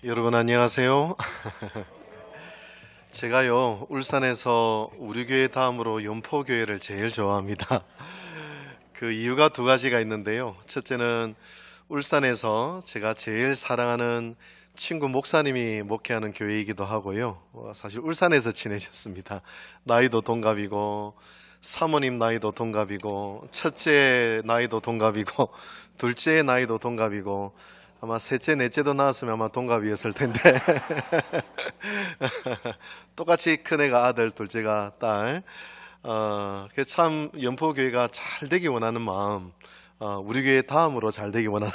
여러분 안녕하세요. 제가요 울산에서 우리 교회 다음으로 연포교회를 제일 좋아합니다. 그 이유가 두 가지가 있는데요. 첫째는 울산에서 제가 제일 사랑하는 친구 목사님이 목회하는 교회이기도 하고요. 사실 울산에서 친해졌습니다. 나이도 동갑이고 사모님 나이도 동갑이고 첫째 나이도 동갑이고 둘째 나이도 동갑이고 아마 셋째, 넷째도 나왔으면 아마 동갑이었을 텐데 똑같이 큰애가 아들, 둘째가 딸. 참 연포교회가 잘 되기 원하는 마음, 우리 교회 다음으로 잘 되기 원하는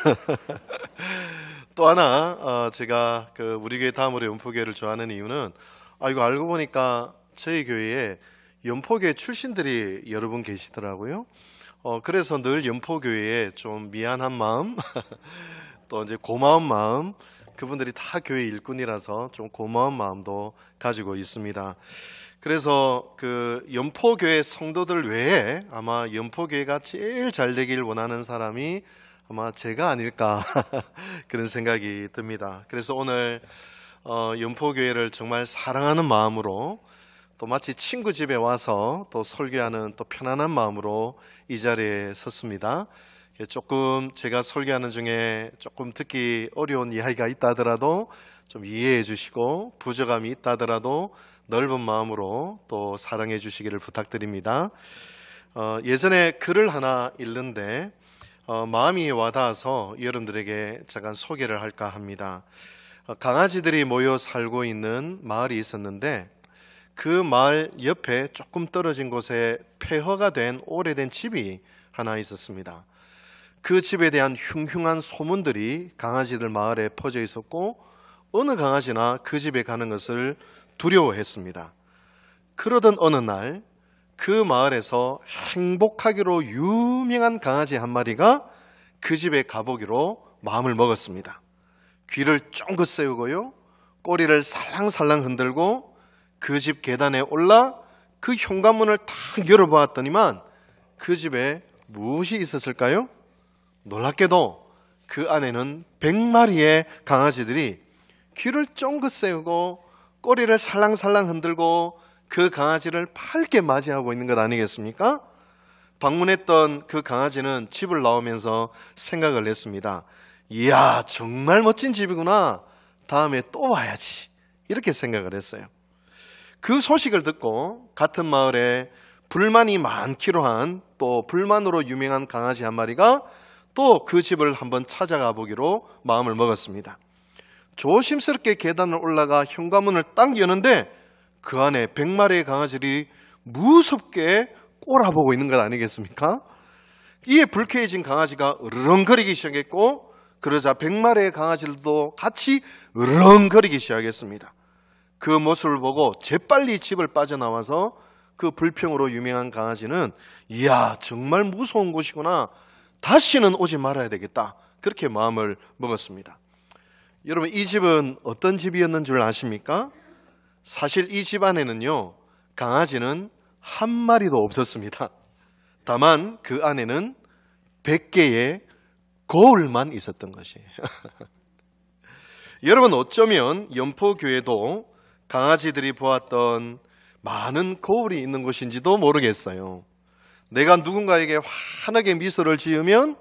또 하나 제가 우리 교회 다음으로 연포교회를 좋아하는 이유는 이거 알고 보니까 저희 교회에 연포교회 출신들이 여러 분 계시더라고요. 그래서 늘 연포교회에 좀 미안한 마음 또 이제 고마운 마음, 그분들이 다 교회 일꾼이라서 좀 고마운 마음도 가지고 있습니다. 그래서 연포교회 성도들 외에 아마 연포교회가 제일 잘 되길 원하는 사람이 아마 제가 아닐까 그런 생각이 듭니다. 그래서 오늘 연포교회를 정말 사랑하는 마음으로 또 마치 친구 집에 와서 또 설교하는 또 편안한 마음으로 이 자리에 섰습니다. 조금 제가 설교하는 중에 조금 듣기 어려운 이야기가 있다 하더라도 좀 이해해 주시고 부족함이 있다 하더라도 넓은 마음으로 또 사랑해 주시기를 부탁드립니다. 예전에 글을 하나 읽는데 마음이 와닿아서 여러분들에게 잠깐 소개를 할까 합니다. 강아지들이 모여 살고 있는 마을이 있었는데 그 마을 옆에 조금 떨어진 곳에 폐허가 된 오래된 집이 하나 있었습니다. 그 집에 대한 흉흉한 소문들이 강아지들 마을에 퍼져 있었고 어느 강아지나 그 집에 가는 것을 두려워했습니다. 그러던 어느 날 그 마을에서 행복하기로 유명한 강아지 한 마리가 그 집에 가보기로 마음을 먹었습니다. 귀를 쫑긋 세우고요, 꼬리를 살랑살랑 흔들고 그 집 계단에 올라 그 현관문을 탁 열어보았더니만 그 집에 무엇이 있었을까요? 놀랍게도 그 안에는 100마리의 강아지들이 귀를 쫑긋 세우고 꼬리를 살랑살랑 흔들고 그 강아지를 밝게 맞이하고 있는 것 아니겠습니까? 방문했던 그 강아지는 집을 나오면서 생각을 했습니다. 이야, 정말 멋진 집이구나. 다음에 또 와야지. 이렇게 생각을 했어요. 그 소식을 듣고 같은 마을에 불만이 많기로 한 또 불만으로 유명한 강아지 한 마리가 또 그 집을 한번 찾아가 보기로 마음을 먹었습니다. 조심스럽게 계단을 올라가 현관문을 딱 여는데 그 안에 100마리의 강아지들이 무섭게 꼬라보고 있는 것 아니겠습니까? 이에 불쾌해진 강아지가 으르렁거리기 시작했고 그러자 100마리의 강아지들도 같이 으르렁거리기 시작했습니다. 그 모습을 보고 재빨리 집을 빠져나와서 그 불평으로 유명한 강아지는 이야, 정말 무서운 곳이구나. 다시는 오지 말아야 되겠다. 그렇게 마음을 먹었습니다. 여러분, 이 집은 어떤 집이었는 줄 아십니까? 사실 이 집 안에는요, 강아지는 한 마리도 없었습니다. 다만 그 안에는 100개의 거울만 있었던 것이에요. 여러분, 어쩌면 연포교회도 강아지들이 보았던 많은 거울이 있는 곳인지도 모르겠어요. 내가 누군가에게 환하게 미소를 지으면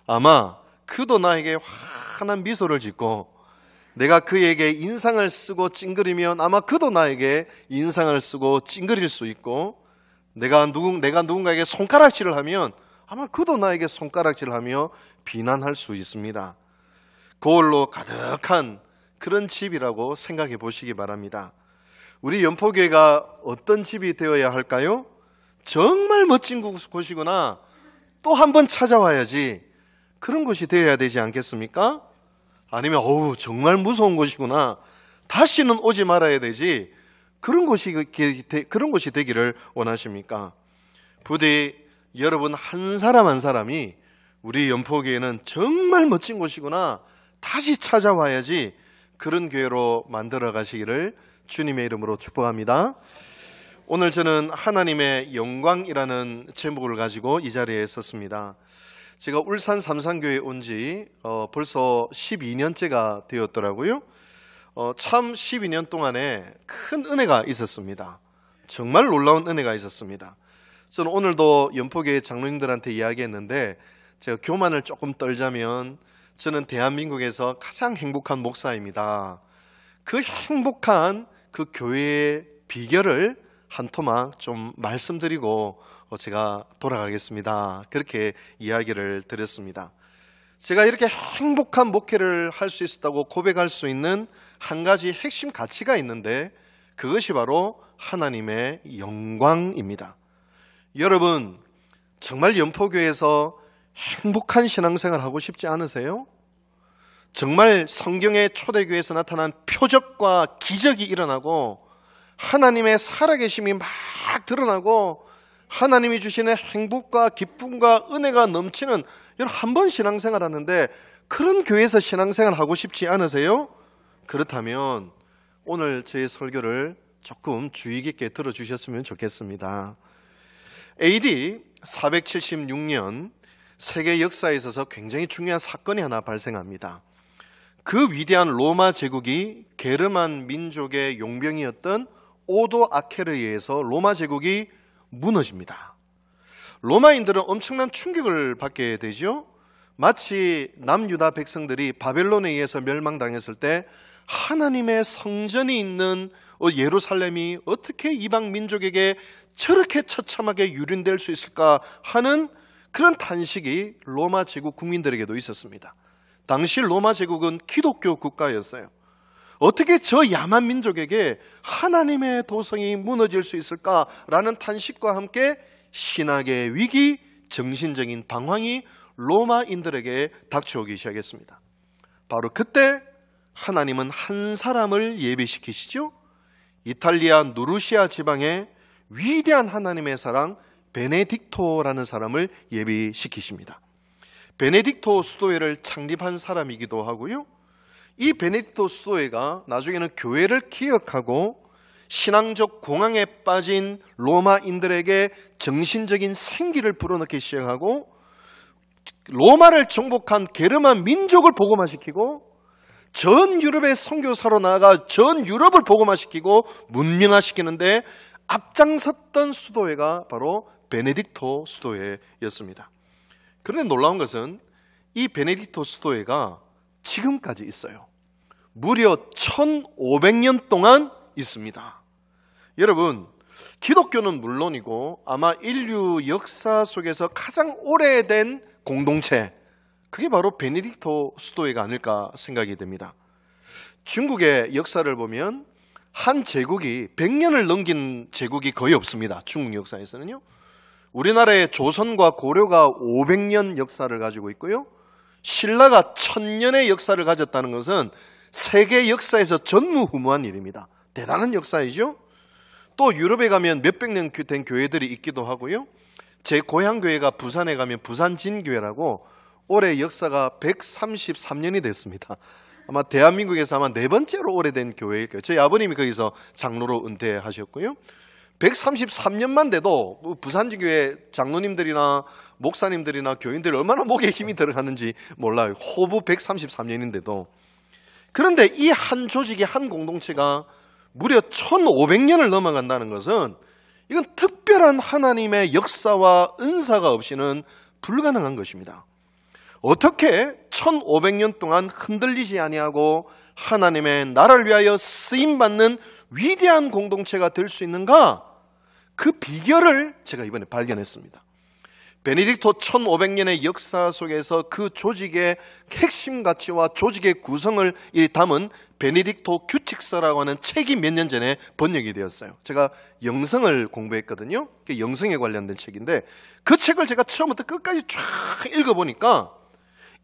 아마 그도 나에게 환한 미소를 짓고, 내가 그에게 인상을 쓰고 찡그리면 아마 그도 나에게 인상을 쓰고 찡그릴 수 있고, 내가 누군가에게 손가락질을 하면 아마 그도 나에게 손가락질을 하며 비난할 수 있습니다. 거울로 가득한 그런 집이라고 생각해 보시기 바랍니다. 우리 연포교회가 어떤 집이 되어야 할까요? 정말 멋진 곳이구나, 또 한 번 찾아와야지, 그런 곳이 되어야 되지 않겠습니까? 아니면 정말 무서운 곳이구나, 다시는 오지 말아야 되지, 그런 곳이 되기를 원하십니까? 부디 여러분 한 사람 한 사람이 우리 연포교회는 정말 멋진 곳이구나, 다시 찾아와야지, 그런 교회로 만들어 가시기를 주님의 이름으로 축복합니다. 오늘 저는 하나님의 영광이라는 제목을 가지고 이 자리에 섰습니다. 제가 울산 삼산교회에 온 지 벌써 12년째가 되었더라고요. 참 12년 동안에 큰 은혜가 있었습니다. 정말 놀라운 은혜가 있었습니다. 저는 오늘도 연포교회 장로님들한테 이야기했는데 제가 교만을 조금 떨자면 저는 대한민국에서 가장 행복한 목사입니다. 그 행복한 그 교회의 비결을 한 토막 좀 말씀드리고 제가 돌아가겠습니다. 그렇게 이야기를 드렸습니다. 제가 이렇게 행복한 목회를 할 수 있었다고 고백할 수 있는 한 가지 핵심 가치가 있는데 그것이 바로 하나님의 영광입니다. 여러분, 정말 연포교회에서 행복한 신앙생활 하고 싶지 않으세요? 정말 성경의 초대교회에서 나타난 표적과 기적이 일어나고 하나님의 살아계심이 막 드러나고 하나님이 주시는 행복과 기쁨과 은혜가 넘치는 여러분 한 번 신앙생활 하는데 그런 교회에서 신앙생활 하고 싶지 않으세요? 그렇다면 오늘 제 설교를 조금 주의 깊게 들어주셨으면 좋겠습니다. AD 476년 세계 역사에 있어서 굉장히 중요한 사건이 하나 발생합니다. 그 위대한 로마 제국이 게르만 민족의 용병이었던 오도 아케르에 의해서 로마 제국이 무너집니다. 로마인들은 엄청난 충격을 받게 되죠. 마치 남유다 백성들이 바벨론에 의해서 멸망당했을 때 하나님의 성전이 있는 예루살렘이 어떻게 이방 민족에게 저렇게 처참하게 유린될 수 있을까 하는 그런 탄식이 로마 제국 국민들에게도 있었습니다. 당시 로마 제국은 기독교 국가였어요. 어떻게 저 야만 민족에게 하나님의 도성이 무너질 수 있을까라는 탄식과 함께 신학의 위기, 정신적인 방황이 로마인들에게 닥쳐오기 시작했습니다. 바로 그때 하나님은 한 사람을 예비시키시죠. 이탈리아 누르시아 지방의 위대한 하나님의 사랑 베네딕토라는 사람을 예비시키십니다. 베네딕토 수도회를 창립한 사람이기도 하고요. 이 베네딕토 수도회가 나중에는 교회를 기억하고 신앙적 공황에 빠진 로마인들에게 정신적인 생기를 불어넣기 시작하고 로마를 정복한 게르만 민족을 복음화시키고 전 유럽의 선교사로 나아가 전 유럽을 복음화시키고 문명화시키는데 앞장섰던 수도회가 바로 베네딕토 수도회였습니다. 그런데 놀라운 것은 이 베네딕토 수도회가 지금까지 있어요. 무려 1500년 동안 있습니다. 여러분, 기독교는 물론이고 아마 인류 역사 속에서 가장 오래된 공동체, 그게 바로 베네딕토 수도회가 아닐까 생각이 됩니다. 중국의 역사를 보면 한 제국이 100년을 넘긴 제국이 거의 없습니다. 중국 역사에서는요. 우리나라의 조선과 고려가 500년 역사를 가지고 있고요. 신라가 1000년의 역사를 가졌다는 것은 세계 역사에서 전무후무한 일입니다. 대단한 역사이죠. 또 유럽에 가면 몇백 년 된 교회들이 있기도 하고요. 제 고향 교회가 부산에 가면 부산진교회라고 올해 역사가 133년이 됐습니다. 아마 대한민국에서 아마 네 번째로 오래된 교회일 거예요. 저희 아버님이 거기서 장로로 은퇴하셨고요. 133년만 돼도 부산지교회 장로님들이나 목사님들이나 교인들이 얼마나 목에 힘이 들어가는지 몰라요. 호부 133년인데도. 그런데 이 한 조직이 한 공동체가 무려 1500년을 넘어간다는 것은 이건 특별한 하나님의 역사와 은사가 없이는 불가능한 것입니다. 어떻게 1500년 동안 흔들리지 아니하고 하나님의 나라를 위하여 쓰임받는 위대한 공동체가 될 수 있는가? 그 비결을 제가 이번에 발견했습니다. 베네딕토 1500년의 역사 속에서 그 조직의 핵심 가치와 조직의 구성을 담은 베네딕토 규칙서라고 하는 책이 몇 년 전에 번역이 되었어요. 제가 영성을 공부했거든요. 영성에 관련된 책인데 그 책을 제가 처음부터 끝까지 쫙 읽어보니까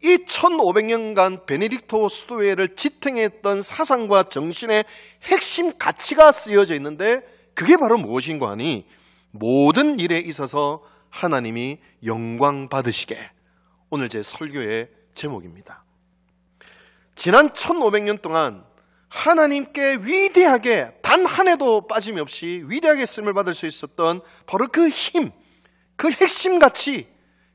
이 1500년간 베네딕토 수도회를 지탱했던 사상과 정신의 핵심 가치가 쓰여져 있는데 그게 바로 무엇인가 하니 모든 일에 있어서 하나님이 영광 받으시게. 오늘 제 설교의 제목입니다. 지난 1500년 동안 하나님께 위대하게 단 한 해도 빠짐없이 위대하게 쓰임을 받을 수 있었던 바로 그 힘, 그 핵심 가치,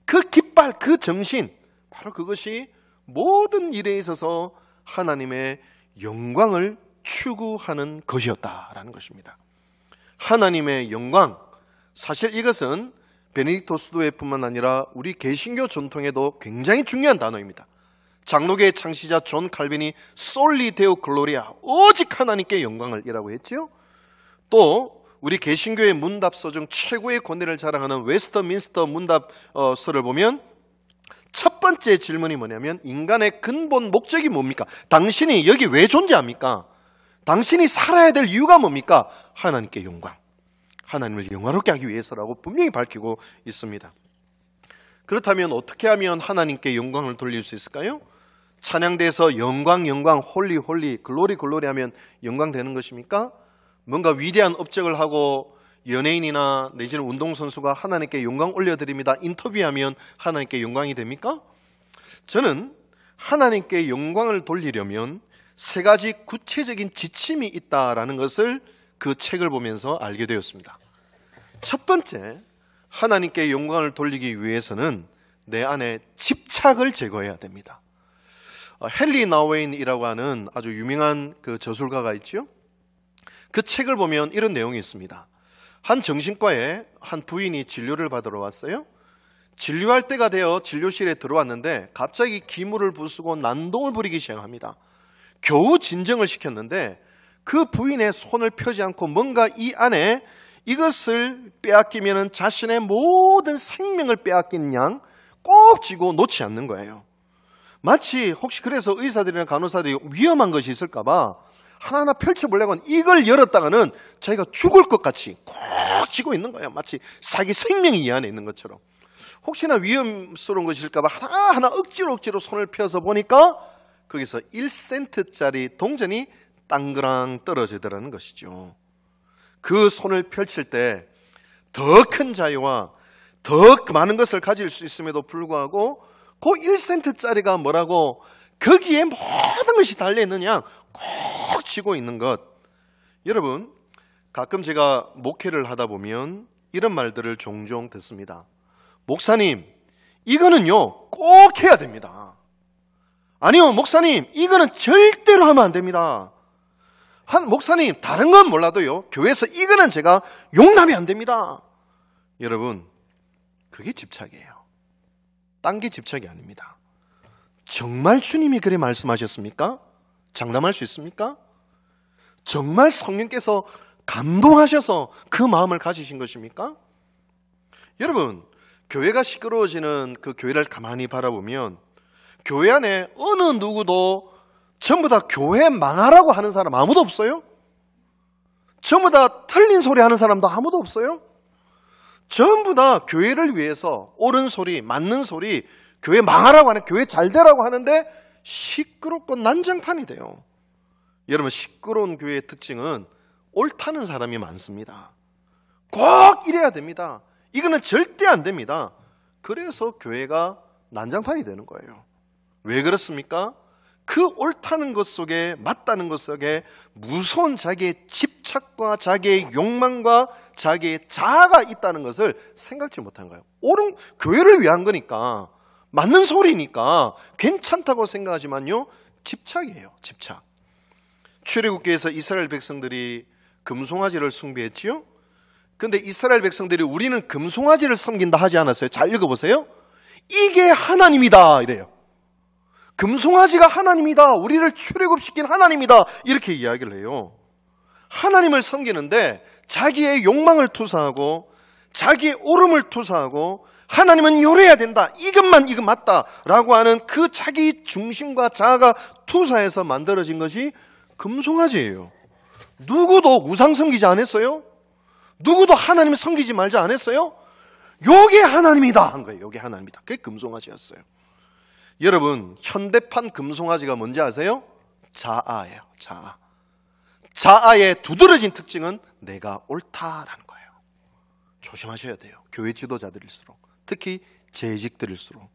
그 깃발, 그 정신, 바로 그것이 모든 일에 있어서 하나님의 영광을 추구하는 것이었다라는 것입니다. 하나님의 영광, 사실 이것은 베네딕토 수도회뿐만 아니라 우리 개신교 전통에도 굉장히 중요한 단어입니다. 장로교의 창시자 존 칼빈이 솔리 데오 글로리아, 오직 하나님께 영광을 이라고 했지요. 또 우리 개신교의 문답서 중 최고의 권위를 자랑하는 웨스트민스터 문답서를 보면 첫 번째 질문이 뭐냐면 인간의 근본 목적이 뭡니까? 당신이 여기 왜 존재합니까? 당신이 살아야 될 이유가 뭡니까? 하나님께 영광, 하나님을 영화롭게 하기 위해서라고 분명히 밝히고 있습니다. 그렇다면 어떻게 하면 하나님께 영광을 돌릴 수 있을까요? 찬양대에서 영광, 영광, 홀리, 홀리, 글로리, 글로리 하면 영광 되는 것입니까? 뭔가 위대한 업적을 하고 연예인이나 내지는 운동선수가 하나님께 영광 올려드립니다, 인터뷰하면 하나님께 영광이 됩니까? 저는 하나님께 영광을 돌리려면 세 가지 구체적인 지침이 있다라는 것을 그 책을 보면서 알게 되었습니다. 첫 번째, 하나님께 영광을 돌리기 위해서는 내 안에 집착을 제거해야 됩니다. 헨리 나우웨인이라고 하는 아주 유명한 그 저술가가 있죠. 그 책을 보면 이런 내용이 있습니다. 한 정신과에 한 부인이 진료를 받으러 왔어요. 진료할 때가 되어 진료실에 들어왔는데 갑자기 기물을 부수고 난동을 부리기 시작합니다. 겨우 진정을 시켰는데 그 부인의 손을 펴지 않고 뭔가 이 안에 이것을 빼앗기면 자신의 모든 생명을 빼앗긴 양 꼭 쥐고 놓지 않는 거예요. 마치 혹시 그래서 의사들이나 간호사들이 위험한 것이 있을까 봐 하나하나 펼쳐보려고 이걸 열었다가는 자기가 죽을 것 같이 꼭 쥐고 있는 거예요. 마치 자기 생명이 이 안에 있는 것처럼. 혹시나 위험스러운 것이 있을까 봐 하나하나 억지로 손을 펴서 보니까 거기서 1센트짜리 동전이 땅그랑 떨어지더라는 것이죠. 그 손을 펼칠 때 더 큰 자유와 더 많은 것을 가질 수 있음에도 불구하고 그 1센트짜리가 뭐라고 거기에 모든 것이 달려있느냐 꼭 쥐고 있는 것. 여러분, 가끔 제가 목회를 하다 보면 이런 말들을 종종 듣습니다. 목사님, 이거는요 꼭 해야 됩니다. 아니요, 목사님, 이거는 절대로 하면 안 됩니다. 목사님, 다른 건 몰라도요, 교회에서 이거는 제가 용납이 안 됩니다. 여러분, 그게 집착이에요. 딴 게 집착이 아닙니다. 정말 주님이 그래 말씀하셨습니까? 장담할 수 있습니까? 정말 성령께서 감동하셔서 그 마음을 가지신 것입니까? 여러분, 교회가 시끄러워지는 그 교회를 가만히 바라보면 교회 안에 어느 누구도 전부 다 교회 망하라고 하는 사람 아무도 없어요? 전부 다 틀린 소리 하는 사람도 아무도 없어요? 전부 다 교회를 위해서 옳은 소리, 맞는 소리, 교회 망하라고 하는, 교회 잘 되라고 하는데 시끄럽고 난장판이 돼요. 여러분, 시끄러운 교회의 특징은 옳다는 사람이 많습니다. 꼭 이래야 됩니다. 이거는 절대 안 됩니다. 그래서 교회가 난장판이 되는 거예요. 왜 그렇습니까? 그 옳다는 것 속에, 맞다는 것 속에 무서운 자기의 집착과 자기의 욕망과 자기의 자아가 있다는 것을 생각지 못한 거예요. 옳은 교회를 위한 거니까, 맞는 소리니까 괜찮다고 생각하지만요, 집착이에요. 집착. 출애굽기에서 이스라엘 백성들이 금송아지를 숭배했지요. 그런데 이스라엘 백성들이 우리는 금송아지를 섬긴다 하지 않았어요. 잘 읽어보세요. 이게 하나님이다 이래요. 금송아지가 하나님이다, 우리를 출애굽시킨 하나님이다, 이렇게 이야기를 해요. 하나님을 섬기는데 자기의 욕망을 투사하고 자기의 옳음을 투사하고 하나님은 요래야 된다, 이것 맞다라고 하는 그 자기 중심과 자아가 투사해서 만들어진 것이 금송아지예요. 누구도 우상 섬기지 않았어요? 누구도 하나님 섬기지 말자 안 했어요? 요게 하나님이다 한 거예요. 요게 하나님이다. 그게 금송아지였어요. 여러분, 현대판 금송아지가 뭔지 아세요? 자아예요. 자아. 자아의 두드러진 특징은 내가 옳다라는 거예요. 조심하셔야 돼요. 교회 지도자들일수록, 특히 재직들일수록.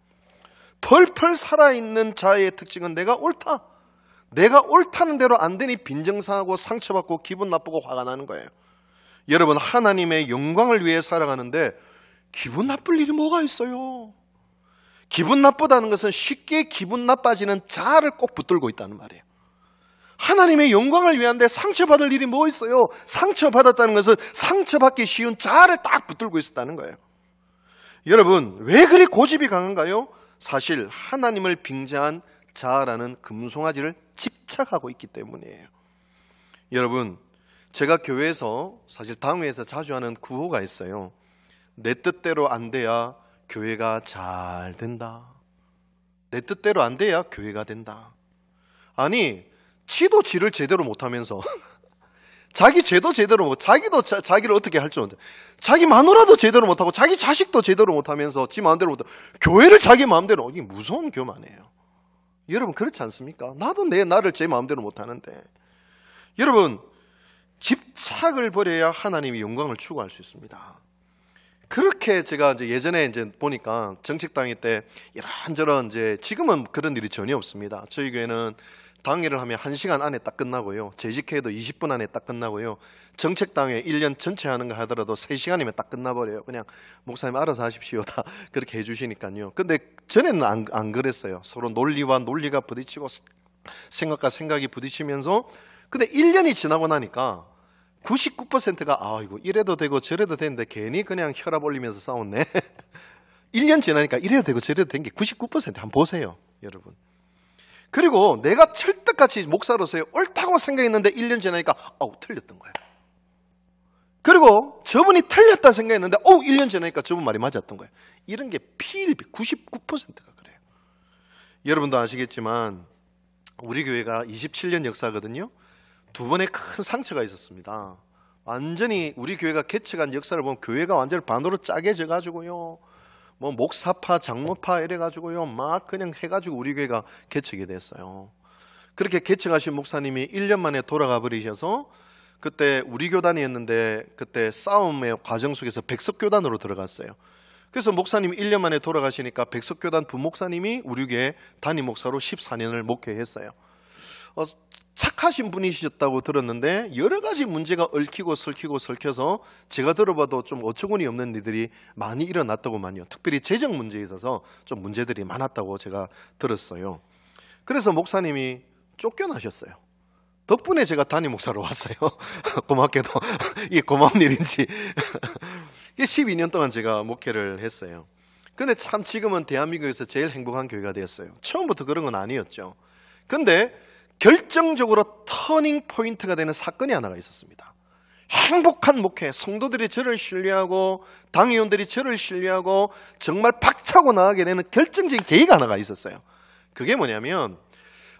펄펄 살아있는 자아의 특징은 내가 옳다. 내가 옳다는 대로 안 되니 빈정상하고 상처받고 기분 나쁘고 화가 나는 거예요. 여러분, 하나님의 영광을 위해 살아가는데 기분 나쁠 일이 뭐가 있어요? 기분 나쁘다는 것은 쉽게 기분 나빠지는 자아를 꼭 붙들고 있다는 말이에요. 하나님의 영광을 위한데 상처받을 일이 뭐 있어요? 상처받았다는 것은 상처받기 쉬운 자아를 딱 붙들고 있었다는 거예요. 여러분, 왜 그리 고집이 강한가요? 사실 하나님을 빙자한 자아라는 금송아지를 집착하고 있기 때문이에요. 여러분, 제가 교회에서 사실 당회에서 자주 하는 구호가 있어요. 내 뜻대로 안 돼야 교회가 잘 된다. 내 뜻대로 안 돼야 교회가 된다. 아니, 지도 지를 제대로 못하면서 자기 죄도 제대로 못, 자기도 자기를 어떻게 할 줄 모르는데, 자기 마누라도 제대로 못하고 자기 자식도 제대로 못하면서 지 마음대로 못하고 교회를 자기 마음대로, 이게 무서운 교만이에요. 여러분, 그렇지 않습니까? 나도 나를 제 마음대로 못하는데. 여러분, 집착을 버려야 하나님의 영광을 추구할 수 있습니다. 그렇게 제가 이제 예전에 이제 보니까 정책당회 때 이런저런 이제, 지금은 그런 일이 전혀 없습니다. 저희 교회는 당회를 하면 1시간 안에 딱 끝나고요. 재직회도 20분 안에 딱 끝나고요. 정책당회 1년 전체 하는 거 하더라도 3시간이면 딱 끝나버려요. 그냥 목사님 알아서 하십시오. 다 그렇게 해주시니까요. 근데 전에는 안 그랬어요. 서로 논리와 논리가 부딪히고 생각과 생각이 부딪히면서, 근데 1년이 지나고 나니까 99%가 이거 이래도 되고 저래도 되는데 괜히 그냥 혈압 올리면서 싸웠네. 1년 지나니까 이래도 되고 저래도 된 게 99% 한번 보세요, 여러분. 그리고 내가 철떡같이 목사로서의 옳다고 생각했는데 1년 지나니까 틀렸던 거예요. 그리고 저분이 틀렸다 생각했는데 1년 지나니까 저분 말이 맞았던 거예요. 이런 게 필비 99%가 그래요. 여러분도 아시겠지만 우리 교회가 27년 역사거든요. 2번의 큰 상처가 있었습니다. 완전히 우리 교회가 개척한 역사를 보면 교회가 완전히 반으로 짜개져 가지고요, 뭐 목사파 장로파 이래가지고요 막 그냥 해가지고 우리 교회가 개척이 됐어요. 그렇게 개척하신 목사님이 1년 만에 돌아가 버리셔서, 그때 우리 교단이었는데 그때 싸움의 과정 속에서 백석교단으로 들어갔어요. 그래서 목사님이 1년 만에 돌아가시니까 백석교단 부목사님이 우리 교회 담임 목사로 14년을 목회했어요. 착하신 분이셨다고 들었는데 여러 가지 문제가 얽히고 설켜서 제가 들어봐도 좀 어처구니 없는 일들이 많이 일어났다고만요. 특별히 재정 문제에 있어서 좀 문제들이 많았다고 제가 들었어요. 그래서 목사님이 쫓겨나셨어요. 덕분에 제가 담임 목사로 왔어요. 고맙게도. 이게 고마운 일인지. 12년 동안 제가 목회를 했어요. 근데 참 지금은 대한민국에서 제일 행복한 교회가 되었어요. 처음부터 그런 건 아니었죠. 근데 결정적으로 터닝 포인트가 되는 사건이 하나가 있었습니다. 행복한 목회, 성도들이 저를 신뢰하고 당회원들이 저를 신뢰하고 정말 박차고 나가게 되는 결정적인 계기가 하나가 있었어요. 그게 뭐냐면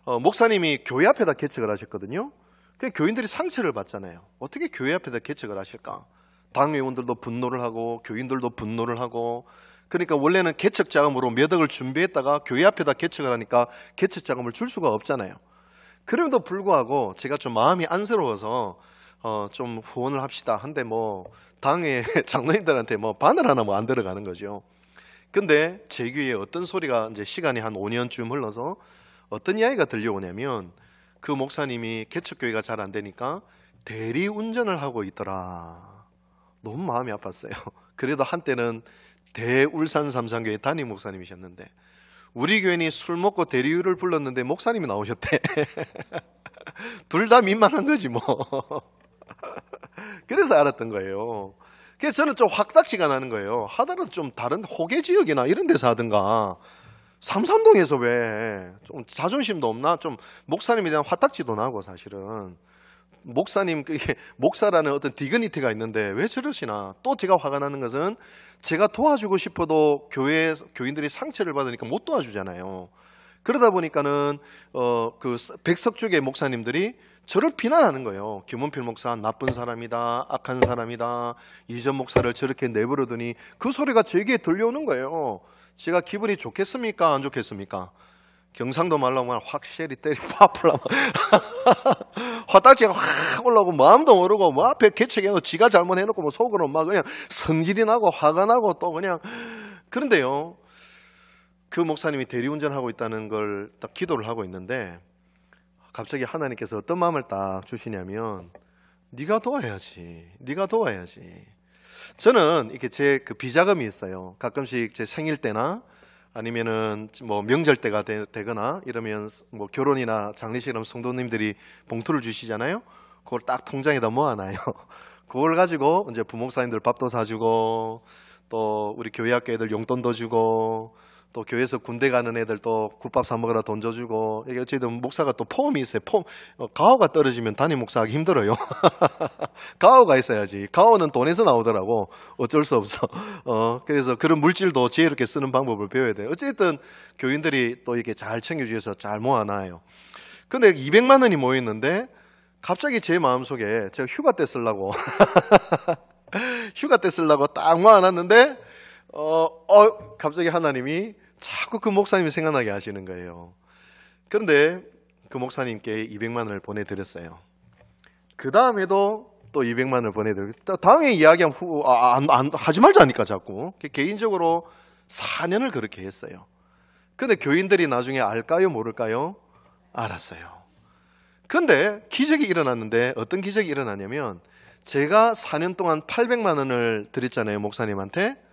목사님이 교회 앞에다 개척을 하셨거든요. 그 교인들이 상처를 받잖아요. 어떻게 교회 앞에다 개척을 하실까? 당회원들도 분노를 하고 교인들도 분노를 하고, 그러니까 원래는 개척 자금으로 몇 억을 준비했다가 교회 앞에다 개척을 하니까 개척 자금을 줄 수가 없잖아요. 그럼에도 불구하고 제가 좀 마음이 안쓰러워서 좀 후원을 합시다 한데, 뭐 당회 장로님들한테 뭐 바늘 하나 뭐 안 들어가는 거죠. 근데 제 귀에 어떤 소리가, 이제 시간이 한 5년쯤 흘러서 어떤 이야기가 들려오냐면, 그 목사님이 개척교회가 잘 안 되니까 대리 운전을 하고 있더라. 너무 마음이 아팠어요. 그래도 한때는 대울산 삼상교회 담임 목사님이셨는데, 우리 교인이 술 먹고 대리유를 불렀는데 목사님이 나오셨대. 둘 다 민망한 거지 뭐. 그래서 알았던 거예요. 그래서 저는 좀 확딱지가 나는 거예요. 하더라도 좀 다른 호계 지역이나 이런 데서 하든가, 삼산동에서 왜 좀 자존심도 없나? 좀 목사님에 대한 화딱지도 나고, 사실은 목사님, 목사라는 어떤 디그니티가 있는데 왜 저러시나. 또 제가 화가 나는 것은, 제가 도와주고 싶어도 교인들이 상처를 받으니까 못 도와주잖아요. 그러다 보니까는 그 백석쪽의 목사님들이 저를 비난하는 거예요. 김원필 목사 나쁜 사람이다, 악한 사람이다, 이전 목사를 저렇게 내버려두니, 그 소리가 제게 들려오는 거예요. 제가 기분이 좋겠습니까, 안 좋겠습니까? 경상도 말로 하면 확실히 때리 파풀라면 화딱지가 확 올라오고 마음도 모르고, 뭐 앞에 개척해놓고 지가 잘못해놓고 뭐 속으로 막 그냥 성질이 나고 화가 나고 또 그냥. 그런데요, 그 목사님이 대리운전하고 있다는 걸 딱 기도를 하고 있는데 갑자기 하나님께서 어떤 마음을 딱 주시냐면, 네가 도와야지, 네가 도와야지. 저는 이렇게 제 그 비자금이 있어요. 가끔씩 제 생일 때나 아니면은 뭐 명절 때가 되거나 이러면 뭐 결혼이나 장례식 이러면 성도님들이 봉투를 주시잖아요. 그걸 딱 통장에다 모아놔요. 그걸 가지고 이제 부목사님들 밥도 사주고, 또 우리 교회 학교 애들 용돈도 주고, 또 교회에서 군대 가는 애들 또 국밥 사 먹으라 돈 줘주고. 이게 어쨌든 목사가 또 폼이 있어요. 가오가 떨어지면 담임 목사하기 힘들어요. 가오가 있어야지. 가오는 돈에서 나오더라고. 어쩔 수 없어. 그래서 그런 물질도 지혜롭게 쓰는 방법을 배워야 돼요. 어쨌든 교인들이 또 이렇게 잘 챙겨주셔서 잘 모아놔요. 근데 200만 원이 모였는데 갑자기 제 마음속에 제가 휴가 때 쓰려고 휴가 때 쓰려고 딱 모아놨는데 갑자기 하나님이 자꾸 그 목사님이 생각나게 하시는 거예요. 그런데 그 목사님께 200만 원을 보내드렸어요. 그 다음에도 또 200만 원을 보내드렸어요. 다음에 이야기하면 하지 말자니까 자꾸. 개인적으로 4년을 그렇게 했어요. 근데 교인들이 나중에 알까요 모를까요? 알았어요. 근데 기적이 일어났는데, 어떤 기적이 일어나냐면, 제가 4년 동안 800만 원을 드렸잖아요, 목사님한테.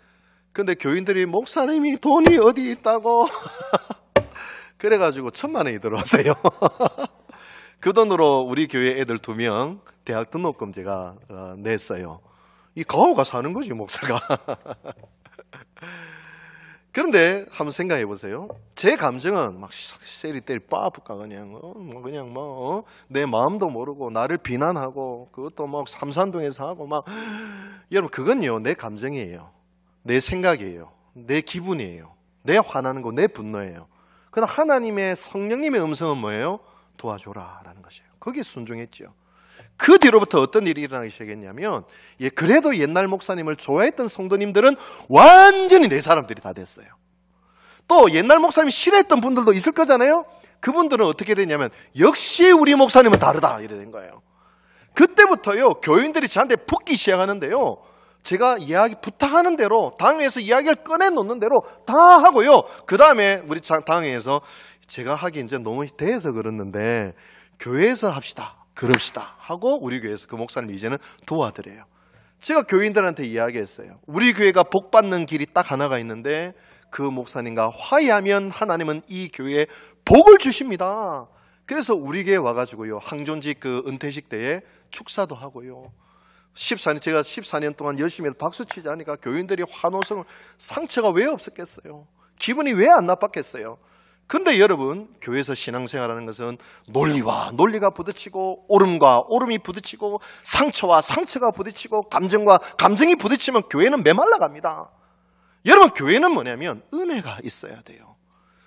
근데 교인들이 목사님이 돈이 어디 있다고 그래가지고 1000만 원이 들어왔어요. 그 돈으로 우리 교회 애들 2명 대학 등록금 제가 냈어요. 이 가오가 사는 거지, 목사가. 그런데 한번 생각해 보세요. 제 감정은 막 세리 때리 빠부까 그냥 내 마음도 모르고 나를 비난하고, 그것도 막 삼산동에서 하고 막. 여러분, 그건요 내 감정이에요. 내 생각이에요. 내 기분이에요. 내 화나는 거, 내 분노예요. 그러나 하나님의 성령님의 음성은 뭐예요? 도와줘라 라는 것이에요. 거기에 순종했죠. 그 뒤로부터 어떤 일이 일어나기 시작했냐면, 그래도 옛날 목사님을 좋아했던 성도님들은 완전히 내 사람들이 다 됐어요. 또 옛날 목사님 싫어했던 분들도 있을 거잖아요. 그분들은 어떻게 됐냐면, 역시 우리 목사님은 다르다 이래 된 거예요. 그때부터요 교인들이 저한테 붙기 시작하는데요, 제가 이야기 부탁하는 대로 당회에서 이야기를 꺼내놓는 대로 다 하고요. 그 다음에 우리 당회에서 제가 하기 이제 너무 대해서 그랬는데 교회에서 합시다, 그럽시다 하고 우리 교회에서 그 목사님 이제는 도와드려요. 제가 교인들한테 이야기했어요. 우리 교회가 복받는 길이 딱 하나가 있는데, 그 목사님과 화해하면 하나님은 이 교회에 복을 주십니다. 그래서 우리 교회에 와가지고요, 항존직 그 은퇴식 때에 축사도 하고요. 제가 14년 동안 열심히 박수치지 않으니까 교인들이 환호성을, 상처가 왜 없었겠어요? 기분이 왜 안 나빴겠어요? 근데 여러분, 교회에서 신앙생활하는 것은 논리와 논리가 부딪히고, 옳음과 옳음이 부딪히고, 상처와 상처가 부딪히고, 감정과 감정이 부딪히면 교회는 메말라 갑니다. 여러분, 교회는 뭐냐면 은혜가 있어야 돼요.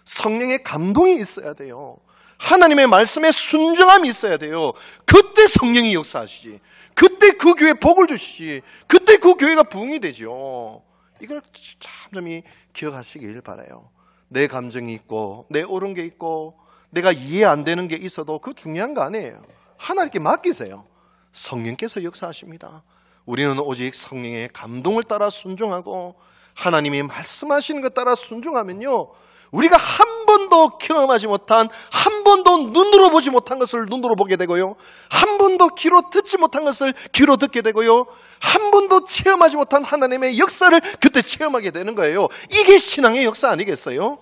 성령의 감동이 있어야 돼요. 하나님의 말씀에 순종함이 있어야 돼요. 그때 성령이 역사하시지. 그때 그 교회에 복을 주시지. 그때 그 교회가 부흥이 되죠. 이걸 참점히 기억하시길 바라요. 내 감정이 있고, 내 옳은 게 있고, 내가 이해 안 되는 게 있어도 그거 중요한 거 아니에요. 하나님께 맡기세요. 성령께서 역사하십니다. 우리는 오직 성령의 감동을 따라 순종하고, 하나님이 말씀하시는 것 따라 순종하면요, 우리가 한 번도 경험하지 못한, 한 번도 눈으로 보지 못한 것을 눈으로 보게 되고요, 한 번도 귀로 듣지 못한 것을 귀로 듣게 되고요, 한 번도 체험하지 못한 하나님의 역사를 그때 체험하게 되는 거예요. 이게 신앙의 역사 아니겠어요?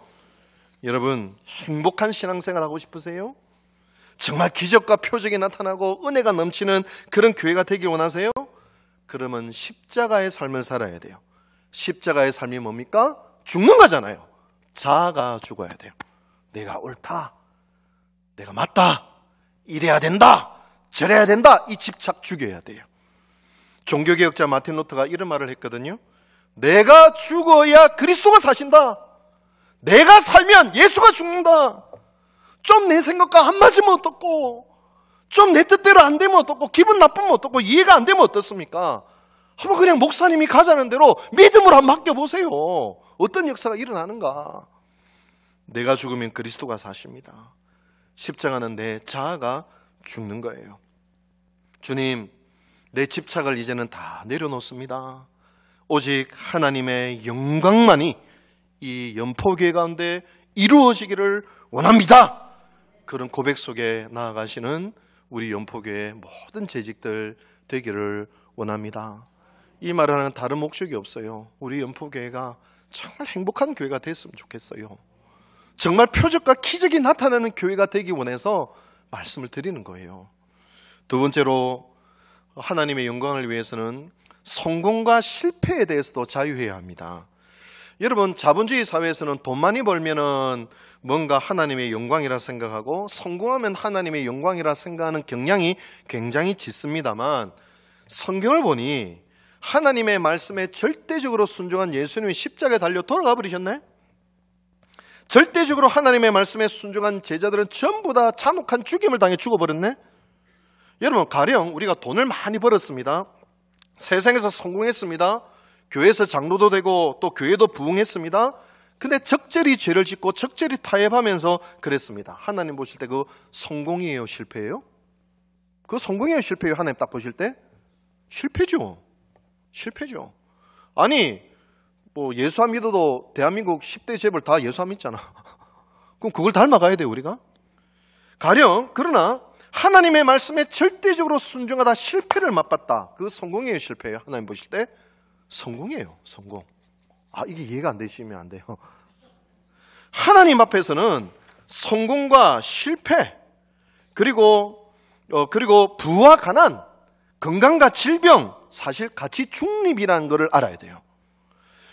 여러분, 행복한 신앙생활 하고 싶으세요? 정말 기적과 표적이 나타나고 은혜가 넘치는 그런 교회가 되길 원하세요? 그러면 십자가의 삶을 살아야 돼요. 십자가의 삶이 뭡니까? 죽는 거잖아요. 자아가 죽어야 돼요. 내가 옳다, 내가 맞다, 이래야 된다, 저래야 된다, 이 집착 죽여야 돼요. 종교개혁자 마틴 루터가 이런 말을 했거든요. 내가 죽어야 그리스도가 사신다. 내가 살면 예수가 죽는다. 좀 내 생각과 안 맞으면 어떻고, 좀 내 뜻대로 안 되면 어떻고, 기분 나쁘면 어떻고, 이해가 안 되면 어떻습니까? 한번 그냥 목사님이 가자는 대로 믿음으로 한번 맡겨보세요. 어떤 역사가 일어나는가. 내가 죽으면 그리스도가 사십니다. 십자가는 내 자아가 죽는 거예요. 주님, 내 집착을 이제는 다 내려놓습니다. 오직 하나님의 영광만이 이 연포교회 가운데 이루어지기를 원합니다. 그런 고백 속에 나아가시는 우리 연포교회 모든 재직들 되기를 원합니다. 이 말은 다른 목적이 없어요. 우리 연포교회가 정말 행복한 교회가 됐으면 좋겠어요. 정말 표적과 기적이 나타나는 교회가 되기 원해서 말씀을 드리는 거예요. 두 번째로 하나님의 영광을 위해서는 성공과 실패에 대해서도 자유해야 합니다. 여러분, 자본주의 사회에서는 돈 많이 벌면은 뭔가 하나님의 영광이라 생각하고 성공하면 하나님의 영광이라 생각하는 경향이 굉장히 짙습니다만, 성경을 보니 하나님의 말씀에 절대적으로 순종한 예수님이 십자가에 달려 돌아가 버리셨네. 절대적으로 하나님의 말씀에 순종한 제자들은 전부 다 잔혹한 죽임을 당해 죽어버렸네. 여러분, 가령 우리가 돈을 많이 벌었습니다. 세상에서 성공했습니다. 교회에서 장로도 되고 또 교회도 부흥했습니다. 근데 적절히 죄를 짓고 적절히 타협하면서 그랬습니다. 하나님 보실 때 그 성공이에요, 실패예요? 그 성공이에요, 실패예요? 하나님 딱 보실 때 실패죠. 실패죠. 아니, 뭐 예수 안 믿어도 대한민국 10대 재벌 다 예수 안 믿잖아. 그럼 그걸 닮아가야 돼요, 우리가? 가령 그러나 하나님의 말씀에 절대적으로 순종하다 실패를 맛봤다. 그 성공이에요, 실패예요? 하나님 보실 때 성공이에요, 성공. 이게 이해가 안 되시면 안 돼요. 하나님 앞에서는 성공과 실패, 그리고 부와 가난, 건강과 질병, 사실 같이 중립이라는 것을 알아야 돼요.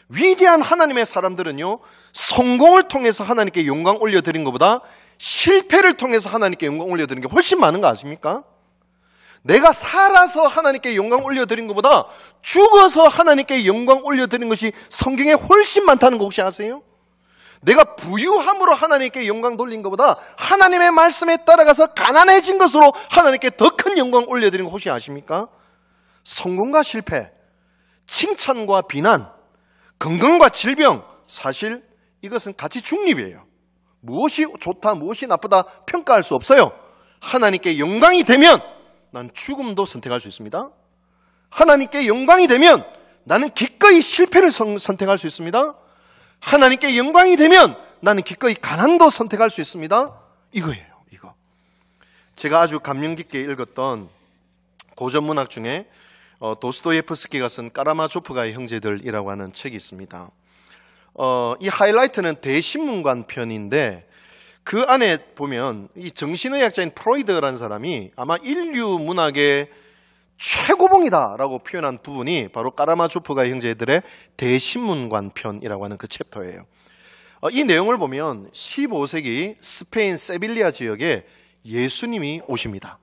위대한 하나님의 사람들은요, 성공을 통해서 하나님께 영광 올려드린 것보다 실패를 통해서 하나님께 영광 올려드린 게 훨씬 많은 거 아십니까? 내가 살아서 하나님께 영광 올려드린 것보다 죽어서 하나님께 영광 올려드린 것이 성경에 훨씬 많다는 거 혹시 아세요? 내가 부유함으로 하나님께 영광 돌린 것보다 하나님의 말씀에 따라가서 가난해진 것으로 하나님께 더 큰 영광 올려드린 거 혹시 아십니까? 성공과 실패, 칭찬과 비난, 건강과 질병, 사실 이것은 같이 중립이에요. 무엇이 좋다, 무엇이 나쁘다 평가할 수 없어요. 하나님께 영광이 되면 난 죽음도 선택할 수 있습니다. 하나님께 영광이 되면 나는 기꺼이 실패를 선택할 수 있습니다. 하나님께 영광이 되면 나는 기꺼이 가난도 선택할 수 있습니다. 이거예요, 이거. 제가 아주 감명 깊게 읽었던 고전 문학 중에 도스토예프스키가 쓴 까라마조프가의 형제들이라고 하는 책이 있습니다. 이 하이라이트는 대신문관 편인데 그 안에 보면 이 정신의학자인 프로이드라는 사람이 아마 인류 문학의 최고봉이다라고 표현한 부분이 바로 까라마조프가의 형제들의 대신문관 편이라고 하는 그 챕터예요. 이 내용을 보면 15세기 스페인 세빌리아 지역에 예수님이 오십니다.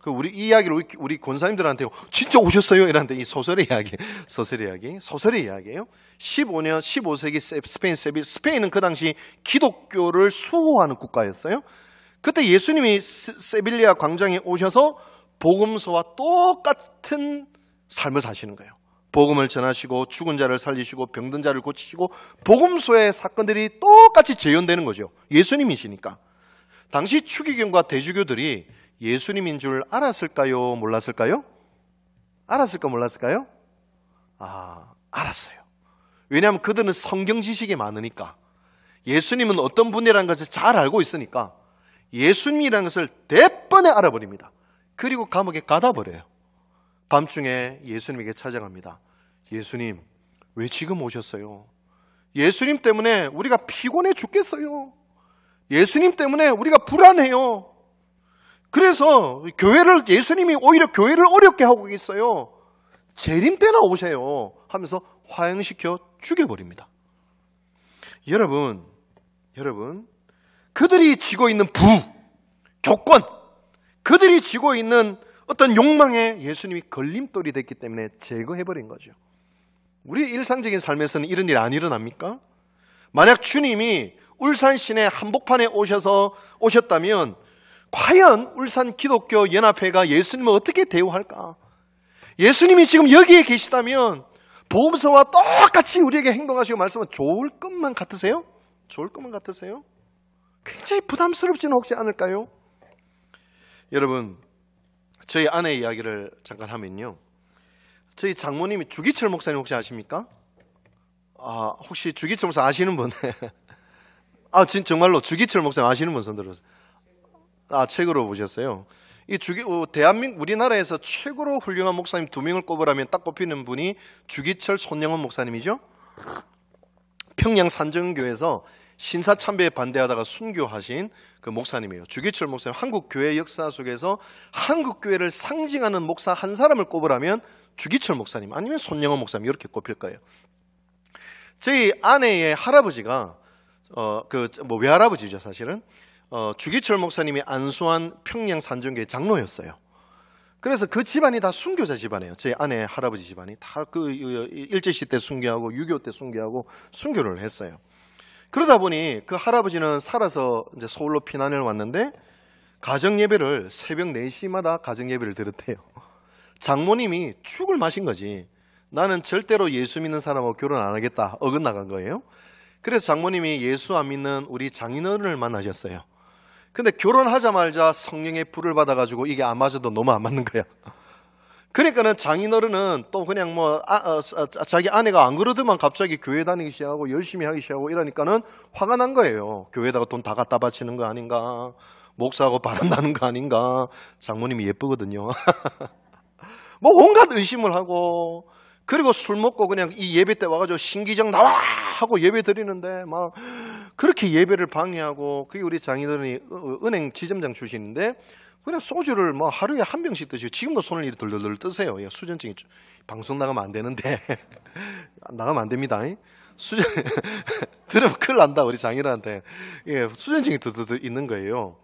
우리 이 이야기를 우리 권사님들한테 진짜 오셨어요? 이러는데 이 소설의 이야기예요. 15세기 스페인 스페인은 그 당시 기독교를 수호하는 국가였어요. 그때 예수님이 세빌리아 광장에 오셔서 복음서와 똑같은 삶을 사시는 거예요. 복음을 전하시고 죽은 자를 살리시고 병든 자를 고치시고 복음서의 사건들이 똑같이 재현되는 거죠. 예수님이시니까. 당시 추기경과 대주교들이 예수님인 줄 알았을까요? 몰랐을까요? 알았을까 몰랐을까요? 알았어요. 왜냐하면 그들은 성경 지식이 많으니까, 예수님은 어떤 분이라는 것을 잘 알고 있으니까 예수님이라는 것을 대번에 알아버립니다. 그리고 감옥에 가다 버려요. 밤중에 예수님에게 찾아갑니다. 예수님, 왜 지금 오셨어요? 예수님 때문에 우리가 피곤해 죽겠어요. 예수님 때문에 우리가 불안해요. 그래서 예수님이 오히려 교회를 어렵게 하고 있어요. 재림 때나 오세요 하면서 화형시켜 죽여버립니다. 여러분, 그들이 지고 있는 교권, 그들이 지고 있는 어떤 욕망에 예수님이 걸림돌이 됐기 때문에 제거해버린 거죠. 우리 일상적인 삶에서는 이런 일이 안 일어납니까? 만약 주님이 울산 시내 한복판에 오셨다면 과연 울산 기독교 연합회가 예수님을 어떻게 대우할까? 예수님이 지금 여기에 계시다면 복음서와 똑같이 우리에게 행동하시고 말씀은 좋을 것만 같으세요? 좋을 것만 같으세요? 굉장히 부담스럽지는 혹시 않을까요? 여러분, 저희 아내 이야기를 잠깐 하면요, 저희 장모님이 주기철 목사님 혹시 아십니까? 혹시 주기철 목사 아시는 분? 정말로 주기철 목사님 아시는 분 손 들어주세요. 책으로 보셨어요? 대한민국, 우리나라에서 최고로 훌륭한 목사님 2명을 꼽으라면 딱 꼽히는 분이 주기철 손영원 목사님이죠? 평양 산정교회에서 신사참배에 반대하다가 순교하신 그 목사님이에요. 주기철 목사님. 한국 교회 역사 속에서 한국 교회를 상징하는 목사 한 사람을 꼽으라면 주기철 목사님 아니면 손영원 목사님 이렇게 꼽힐 거예요. 저희 아내의 할아버지가 외할아버지죠 사실은. 주기철 목사님이 안수한 평양 산정교회 장로였어요. 그래서 그 집안이 다 순교자 집안이에요. 저희 아내 할아버지 집안이 다 그 일제시대 때 순교하고 6.25 때 순교하고 순교를 했어요. 그러다 보니 그 할아버지는 살아서 이제 서울로 피난을 왔는데 가정 예배를 새벽 4시마다 가정 예배를 드렸대요. 장모님이 죽을 마신 거지. 나는 절대로 예수 믿는 사람하고 결혼 안 하겠다. 어긋나간 거예요. 그래서 장모님이 예수 안 믿는 우리 장인어른을 만나셨어요. 근데 결혼하자마자 성령의 불을 받아가지고 이게 안 맞아도 너무 안 맞는 거야. 그러니까는 장인어른은 또 그냥 자기 아내가 안 그러더만 갑자기 교회 다니기 시작하고 열심히 하기 시작하고 이러니까는 화가 난 거예요. 교회에다가 돈 다 갖다 바치는 거 아닌가, 목사하고 바람 나는 거 아닌가. 장모님이 예쁘거든요. 뭐 온갖 의심을 하고, 그리고 술 먹고 그냥 이 예배 때 와가지고 신기정 나와라 하고 예배 드리는데 막 그렇게 예배를 방해하고. 그게 우리 장인어른이 은행 지점장 출신인데 그냥 소주를 뭐 하루에 한 병씩 드시고 지금도 손을 이렇게 덜덜덜 뜨세요. 수전증이 방송 나가면 안 되는데 나가면 안 됩니다. 수전 들으면 큰일 난다 우리 장인어른한테. 수전증이 드드드 있는 거예요.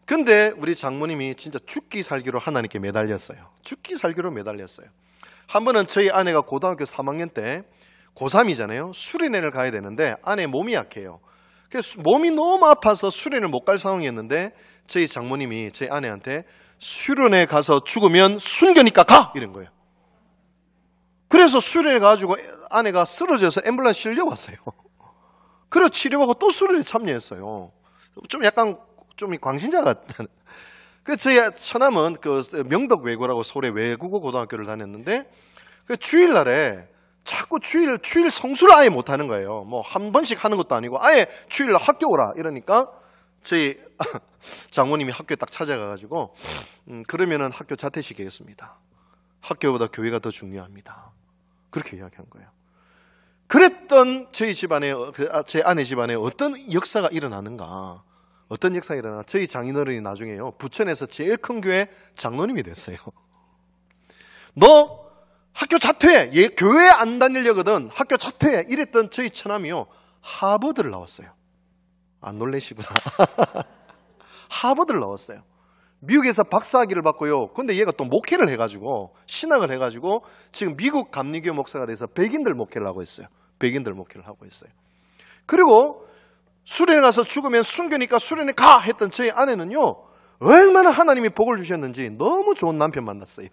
근데 우리 장모님이 진짜 죽기 살기로 하나님께 매달렸어요. 죽기 살기로 매달렸어요. 한 번은 저희 아내가 고등학교 3학년 때 고3이잖아요. 수련회를 가야 되는데 아내 몸이 약해요. 그래서 몸이 너무 아파서 수련회를 못 갈 상황이었는데 저희 장모님이 저희 아내한테 수련회 가서 죽으면 순교니까 가! 이런 거예요. 그래서 수련회 가가지고 아내가 쓰러져서 앰뷸런스 실려왔어요. 그래서 치료하고 또 수련회 참여했어요. 좀 약간 좀 광신자 같은. 그래서 저희 처남은 그 명덕 외고라고 서울의 외국어 고등학교를 다녔는데 그 주일날에 자꾸 주일 성수를 아예 못 하는 거예요. 뭐 한 번씩 하는 것도 아니고 아예 주일날 학교 오라 이러니까 저희 장모님이 학교에 딱 찾아가가지고 그러면은 학교 자퇴시키겠습니다. 학교보다 교회가 더 중요합니다. 그렇게 이야기한 거예요. 그랬던 저희 집안에 제 아내 집안에 어떤 역사가 일어나는가? 어떤 역사가 일어나? 저희 장인어른이 나중에요 부천에서 제일 큰 교회 장로님이 됐어요. 너 학교 자퇴해. 얘 교회 안 다니려거든. 학교 자퇴해. 이랬던 저희 처남이요 하버드를 나왔어요. 안 놀래시구나. 하버드를 나왔어요. 미국에서 박사학위를 받고요. 근데 얘가 또 목회를 해가지고 신학을 해가지고 지금 미국 감리교 목사가 돼서 백인들 목회를 하고 있어요. 백인들 목회를 하고 있어요. 그리고 수련회 가서 죽으면 순교니까 수련회 가! 했던 저희 아내는요 얼마나 하나님이 복을 주셨는지 너무 좋은 남편 만났어요.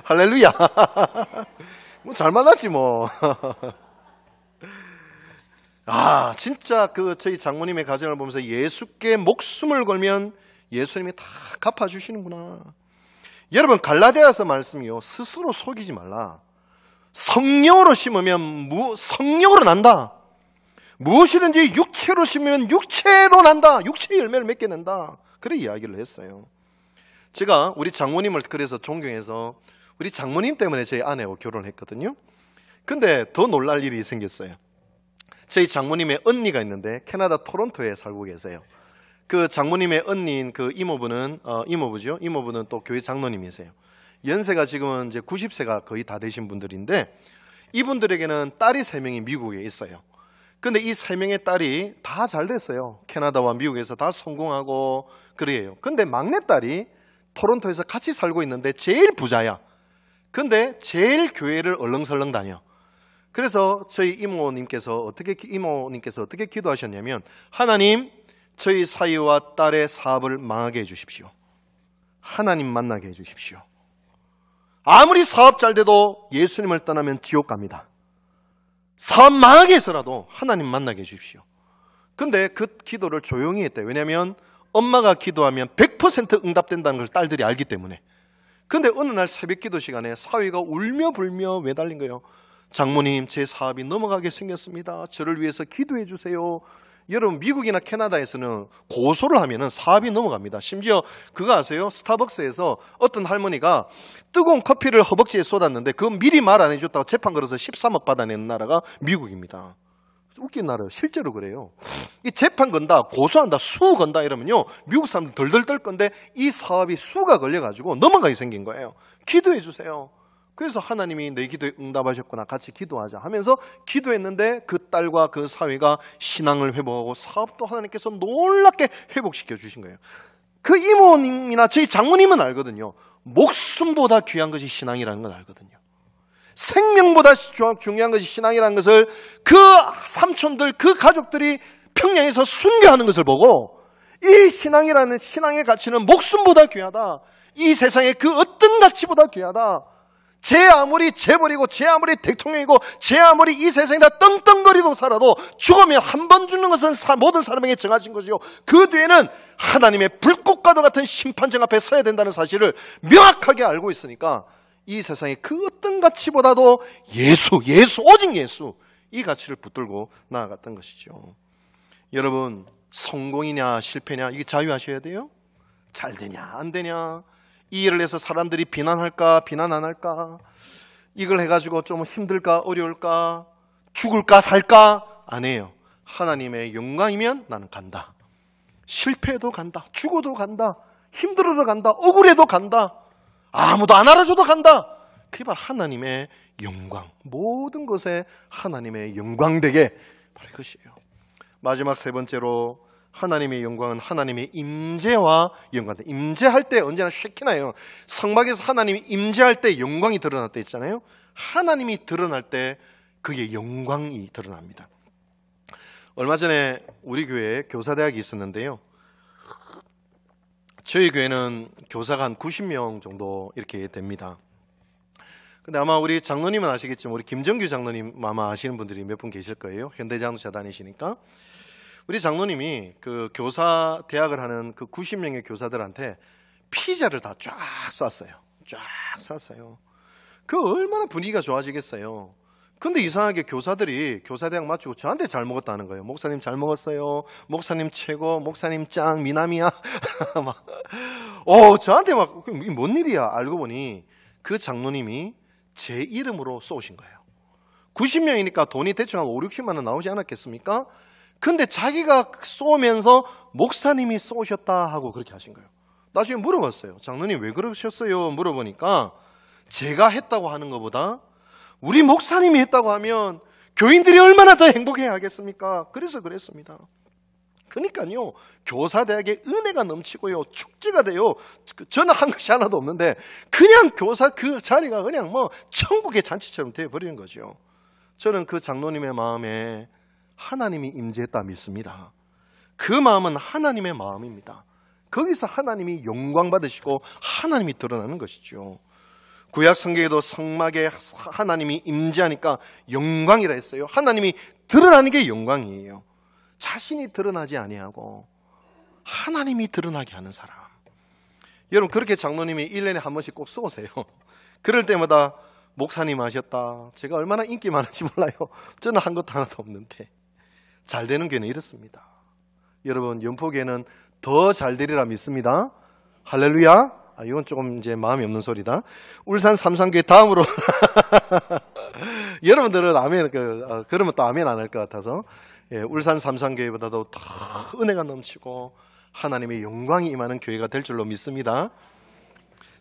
할렐루야. 뭐 잘 만났지 뭐. 아 진짜 그 저희 장모님의 가정을 보면서 예수께 목숨을 걸면 예수님이 다 갚아주시는구나. 여러분 갈라디아서 말씀이요 스스로 속이지 말라. 성령으로 심으면 성령으로 난다. 무엇이든지 육체로 심으면 육체로 난다. 육체의 열매를 맺게 낸다. 그래 이야기를 했어요. 제가 우리 장모님을 그래서 존경해서 우리 장모님 때문에 저희 아내하고 결혼을 했거든요. 근데 더 놀랄 일이 생겼어요. 저희 장모님의 언니가 있는데 캐나다 토론토에 살고 계세요. 그 장모님의 언니인 그 이모부는 이모부는 또 교회 장로님이세요. 연세가 지금은 이제 90세가 거의 다 되신 분들인데 이분들에게는 딸이 3명이 미국에 있어요. 근데 이 3명의 딸이 다 잘 됐어요. 캐나다와 미국에서 다 성공하고 그래요. 근데 막내딸이 토론토에서 같이 살고 있는데 제일 부자야. 근데 제일 교회를 얼렁설렁 다녀. 그래서 저희 이모님께서 어떻게 기도하셨냐면 하나님 저희 사위와 딸의 사업을 망하게 해주십시오. 하나님 만나게 해주십시오. 아무리 사업 잘 돼도 예수님을 떠나면 지옥 갑니다. 사업 망하게 해서라도 하나님 만나게 해주십시오. 근데 그 기도를 조용히 했대요. 왜냐하면 엄마가 기도하면 100% 응답된다는 걸 딸들이 알기 때문에. 근데 어느 날 새벽 기도 시간에 사위가 울며 불며 매달린 거예요. 장모님 제 사업이 넘어가게 생겼습니다. 저를 위해서 기도해 주세요. 여러분 미국이나 캐나다에서는 고소를 하면은 사업이 넘어갑니다. 심지어 그거 아세요? 스타벅스에서 어떤 할머니가 뜨거운 커피를 허벅지에 쏟았는데 그건 미리 말 안 해줬다고 재판 걸어서 13억 받아내는 나라가 미국입니다. 웃긴 나라예요. 실제로 그래요. 이 재판 건다, 고소한다, 수 건다 이러면요 미국 사람들 덜덜 떨 건데 이 사업이 수가 걸려가지고 넘어가게 생긴 거예요. 기도해 주세요. 그래서 하나님이 내 기도에 응답하셨구나, 같이 기도하자 하면서 기도했는데 그 딸과 그 사위가 신앙을 회복하고 사업도 하나님께서 놀랍게 회복시켜 주신 거예요. 그 이모님이나 저희 장모님은 알거든요. 목숨보다 귀한 것이 신앙이라는 걸 알거든요. 생명보다 중요한 것이 신앙이라는 것을 그 삼촌들, 그 가족들이 평양에서 순교하는 것을 보고 이 신앙이라는 신앙의 가치는 목숨보다 귀하다. 이 세상의 그 어떤 가치보다 귀하다. 제 아무리 재벌이고 제 아무리 대통령이고 제 아무리 이 세상에다 떵떵거리고 살아도 죽으면 한 번 죽는 것은 모든 사람에게 정하신 것이요 그 뒤에는 하나님의 불꽃과도 같은 심판정 앞에 서야 된다는 사실을 명확하게 알고 있으니까 이 세상의 그 어떤 가치보다도 예수, 오직 예수, 이 가치를 붙들고 나아갔던 것이죠. 여러분, 성공이냐 실패냐 이게 자유하셔야 돼요. 잘 되냐 안 되냐, 이 일을 해서 사람들이 비난할까 비난 안 할까, 이걸 해가지고 좀 힘들까 어려울까, 죽을까 살까 안 해요. 하나님의 영광이면 나는 간다. 실패해도 간다, 죽어도 간다, 힘들어도 간다, 억울해도 간다, 아무도 안 알아줘도 간다. 그게 바로 하나님의 영광, 모든 것에 하나님의 영광 되게 바로 이것이에요. 마지막 세 번째로 하나님의 영광은 하나님의 임재와 연관돼. 임재할 때 언제나 쉐키나요. 성막에서 하나님이 임재할 때 영광이 드러날 때 있잖아요. 하나님이 드러날 때 그의 영광이 드러납니다. 얼마 전에 우리 교회에 교사대학이 있었는데요. 저희 교회는 교사가 한 90명 정도 이렇게 됩니다. 근데 아마 우리 장로님은 아시겠지만 우리 김정규 장로님 아마 아시는 분들이 몇 분 계실 거예요. 현대장로차 다니시니까. 우리 장로님이 그 교사 대학을 하는 그 90명의 교사들한테 피자를 다 쫙 쐈어요. 쫙 쐈어요. 그 얼마나 분위기가 좋아지겠어요. 근데 이상하게 교사들이 교사대학 마치고 저한테 잘 먹었다는 거예요. 목사님 잘 먹었어요. 목사님 최고. 목사님 짱. 미남이야. 막, 저한테 막, 이게 뭔 일이야. 알고 보니 그 장로님이 제 이름으로 쏘신 거예요. 90명이니까 돈이 대충 한 5, 60만 원 나오지 않았겠습니까? 근데 자기가 쏘면서 목사님이 쏘셨다 하고 그렇게 하신 거예요. 나중에 물어봤어요. 장로님 왜 그러셨어요? 물어보니까 제가 했다고 하는 것보다 우리 목사님이 했다고 하면 교인들이 얼마나 더 행복해야 하겠습니까? 그래서 그랬습니다. 그러니까요, 교사대학에 은혜가 넘치고요, 축제가 돼요. 저는 한 것이 하나도 없는데 그냥 교사 그 자리가 그냥 뭐 천국의 잔치처럼 되어버리는 거죠. 저는 그 장로님의 마음에 하나님이 임재했다 믿습니다. 그 마음은 하나님의 마음입니다. 거기서 하나님이 영광 받으시고 하나님이 드러나는 것이죠. 구약 성경에도 성막에 하나님이 임재하니까 영광이라 했어요. 하나님이 드러나는 게 영광이에요. 자신이 드러나지 아니하고 하나님이 드러나게 하는 사람. 여러분, 그렇게 장로님이 1년에 한 번씩 꼭 쏘세요. 그럴 때마다 목사님 하셨다. 제가 얼마나 인기 많은지 몰라요. 저는 한 것도 하나도 없는데. 잘 되는 교회는 이렇습니다. 여러분, 연포교회는 더 잘 되리라 믿습니다. 할렐루야. 이건 조금 이제 마음이 없는 소리다. 울산 삼산교회 다음으로 여러분들은 아멘, 그러면 또 아멘 안 할 것 같아서, 울산 삼산교회보다도 더 은혜가 넘치고 하나님의 영광이 임하는 교회가 될 줄로 믿습니다.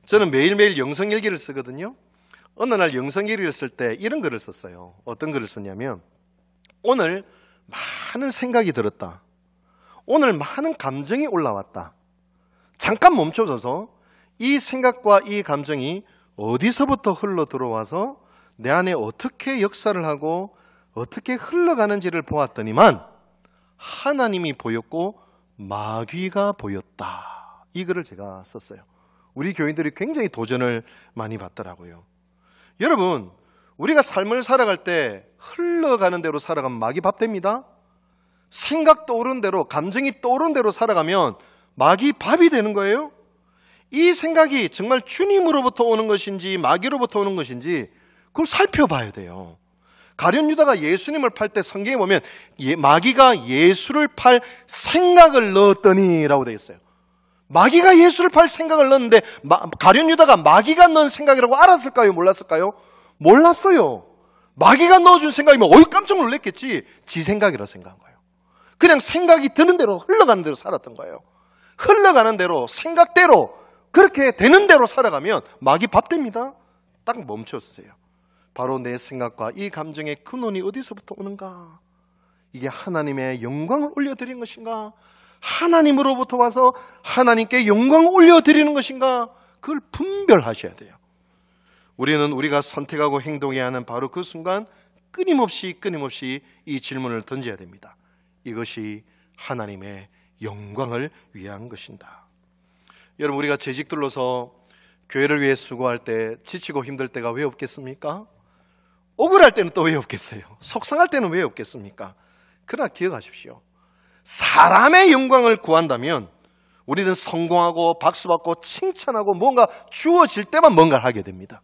저는 매일매일 영성일기를 쓰거든요. 어느 날 영성일기를 쓸 때 이런 글을 썼어요. 어떤 글을 썼냐면, 오늘 많은 생각이 들었다. 오늘 많은 감정이 올라왔다. 잠깐 멈춰서서 이 생각과 이 감정이 어디서부터 흘러 들어와서 내 안에 어떻게 역사를 하고 어떻게 흘러가는지를 보았더니만 하나님이 보였고 마귀가 보였다. 이 글을 제가 썼어요. 우리 교인들이 굉장히 도전을 많이 받더라고요. 여러분, 우리가 삶을 살아갈 때 흘러가는 대로 살아가면 마귀 밥 됩니다. 생각 떠오른 대로, 감정이 떠오른 대로 살아가면 마귀 밥이 되는 거예요. 이 생각이 정말 주님으로부터 오는 것인지 마귀로부터 오는 것인지 그걸 살펴봐야 돼요. 가룟 유다가 예수님을 팔 때 성경에 보면 마귀가 예수를 팔 생각을 넣었더니라고 되어 있어요. 마귀가 예수를 팔 생각을 넣었는데 가룟 유다가 마귀가 넣은 생각이라고 알았을까요? 몰랐을까요? 몰랐어요. 마귀가 넣어준 생각이면 어이 깜짝 놀랐겠지. 지 생각이라 생각한 거예요. 그냥 생각이 드는 대로 흘러가는 대로 살았던 거예요. 흘러가는 대로 생각대로 그렇게 되는 대로 살아가면 마귀 밥 됩니다. 딱 멈춰주세요. 바로 내 생각과 이 감정의 근원이 어디서부터 오는가? 이게 하나님의 영광을 올려드리는 것인가? 하나님으로부터 와서 하나님께 영광을 올려드리는 것인가? 그걸 분별하셔야 돼요. 우리는 우리가 선택하고 행동해야 하는 바로 그 순간 끊임없이 이 질문을 던져야 됩니다. 이것이 하나님의 영광을 위한 것인가? 여러분, 우리가 재직들로서 교회를 위해 수고할 때 지치고 힘들 때가 왜 없겠습니까? 억울할 때는 또 왜 없겠어요? 속상할 때는 왜 없겠습니까? 그러나 기억하십시오. 사람의 영광을 구한다면 우리는 성공하고 박수받고 칭찬하고 뭔가 주어질 때만 뭔가를 하게 됩니다.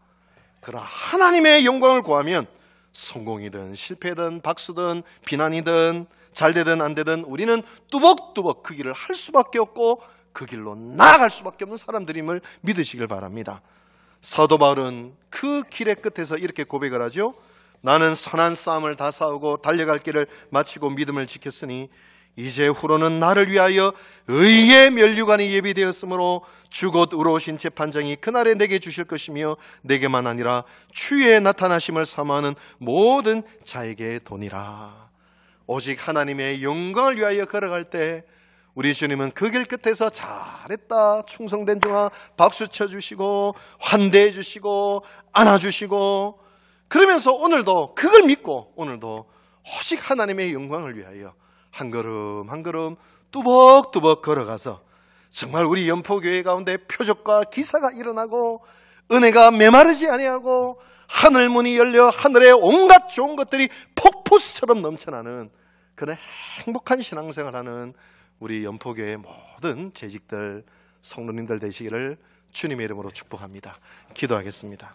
그러나 하나님의 영광을 구하면 성공이든 실패든 박수든 비난이든 잘되든 안되든 우리는 뚜벅뚜벅 그 길을 할 수밖에 없고 그 길로 나아갈 수밖에 없는 사람들임을 믿으시길 바랍니다. 사도 바울은 그 길의 끝에서 이렇게 고백을 하죠. 나는 선한 싸움을 다 싸우고 달려갈 길을 마치고 믿음을 지켰으니 이제 후로는 나를 위하여 의의 면류관이 예비되었으므로 주 곧 의로우신 재판장이 그날에 내게 주실 것이며 내게만 아니라 주의 나타나심을 사모하는 모든 자에게 도니라. 오직 하나님의 영광을 위하여 걸어갈 때 우리 주님은 그 길 끝에서 잘했다, 충성된 종아 박수 쳐주시고 환대해 주시고 안아주시고 그러면서 오늘도 그걸 믿고 오늘도 오직 하나님의 영광을 위하여 한 걸음 한 걸음 뚜벅뚜벅 걸어가서 정말 우리 연포교회 가운데 표적과 기사가 일어나고 은혜가 메마르지 아니하고 하늘문이 열려 하늘에 온갖 좋은 것들이 폭포수처럼 넘쳐나는 그런 행복한 신앙생활하는 우리 연포교회 모든 재직들 성도님들 되시기를 주님의 이름으로 축복합니다. 기도하겠습니다.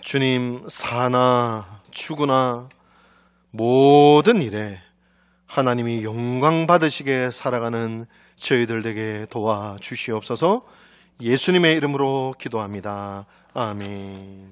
주님, 사나 죽으나 모든 일에 하나님이 영광 받으시게 살아가는 저희들 되게 도와주시옵소서. 예수님의 이름으로 기도합니다. 아멘.